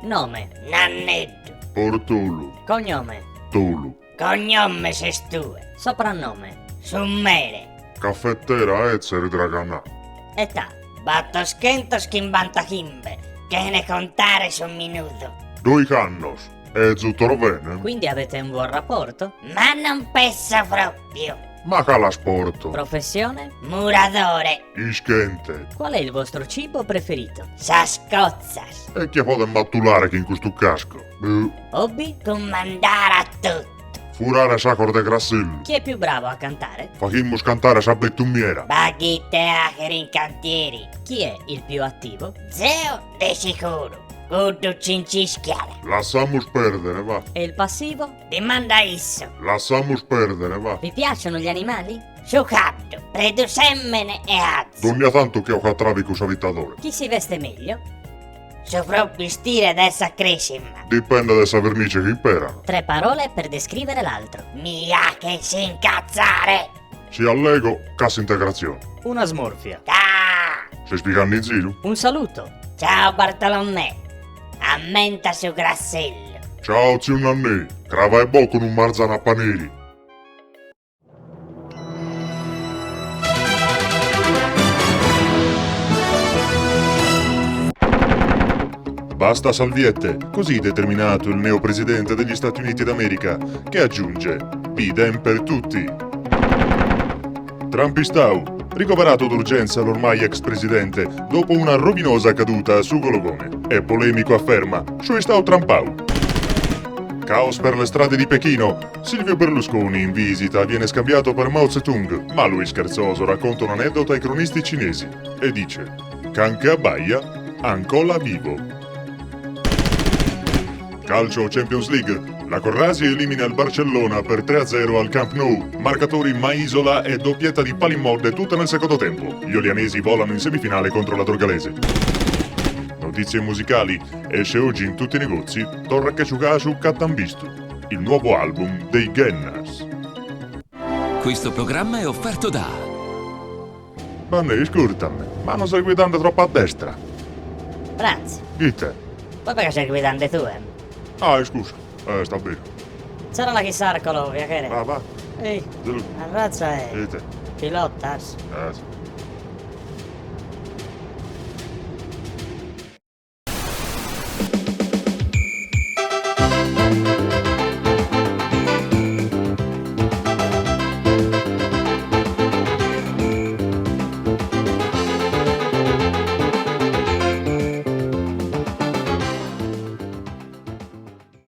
Nome. Nanneddu. Portulu. Cognome. Tulu. Cognome sestue. Soprannome. Summere. Caffettera Ezer Draganà. Età. Battoskentos kimbantahimbe. Che ne contare su un minuto. 2 annos. E Zutorvene. Quindi avete un buon rapporto? Ma non penso proprio. Ma calasporto. Professione? Muradore. Ischente. Qual è il vostro cibo preferito? Sascozzas. E chi può mattulare che in questo casco? Hobby? Comandare a tutto. Furare sacro de grassillo. Chi è più bravo a cantare? Facimmo scantare sa bettummiera. Baghitte achere in cantieri. Chi è il più attivo? Zeo de sicuro. Gudu cincischiale. Lasciamo perdere, va. E il passivo? Dimanda isso. Lasciamo perdere, va. Vi piacciono gli animali? Su capto. Predusemmene e azzo. Donna tanto che ho catravi con savitadore. Chi si veste meglio? Su proprio stile dessa crescima. Dipende da essa vernice che imperano. 3 parole per descrivere l'altro. Mia che si incazzare. Si allego, cassa integrazione. Una smorfia. Si spiegando in giro? Un saluto. Ciao Bartolomè. Ammenta su Grassello. Ciao zio Nanni, crava e bo con un marzana a panini. Basta salviette, così determinato il neopresidente degli Stati Uniti d'America, che aggiunge Biden per tutti. Trumpistau, ricoverato d'urgenza l'ormai ex presidente dopo una rovinosa caduta su Gologone. E polemico afferma, sui stau Trumpau. Caos per le strade di Pechino. Silvio Berlusconi in visita viene scambiato per Mao Zedong, ma lui scherzoso racconta un aneddoto ai cronisti cinesi e dice Can che abbaia, ancora vivo. Calcio Champions League. La Corrasi elimina il Barcellona per 3-0 al Camp Nou. Marcatori Maisola e doppietta di Palimode tutte nel secondo tempo. Gli olianesi volano in semifinale contro la Dorgalese. Notizie musicali. Esce oggi in tutti i negozi Torra Keshugashu Katambistu, il nuovo album dei Gennars. Questo programma è offerto da... Banne, scurtami, ma non stai guidando troppo a destra. Franz, Dite. vabbè che stai guidando tu, Ah, scusa, sta bene. C'era la chissà con l'ovvia, che era? Va, va. Ehi, Giù. la razza è... Dite. Pilotas. Sì.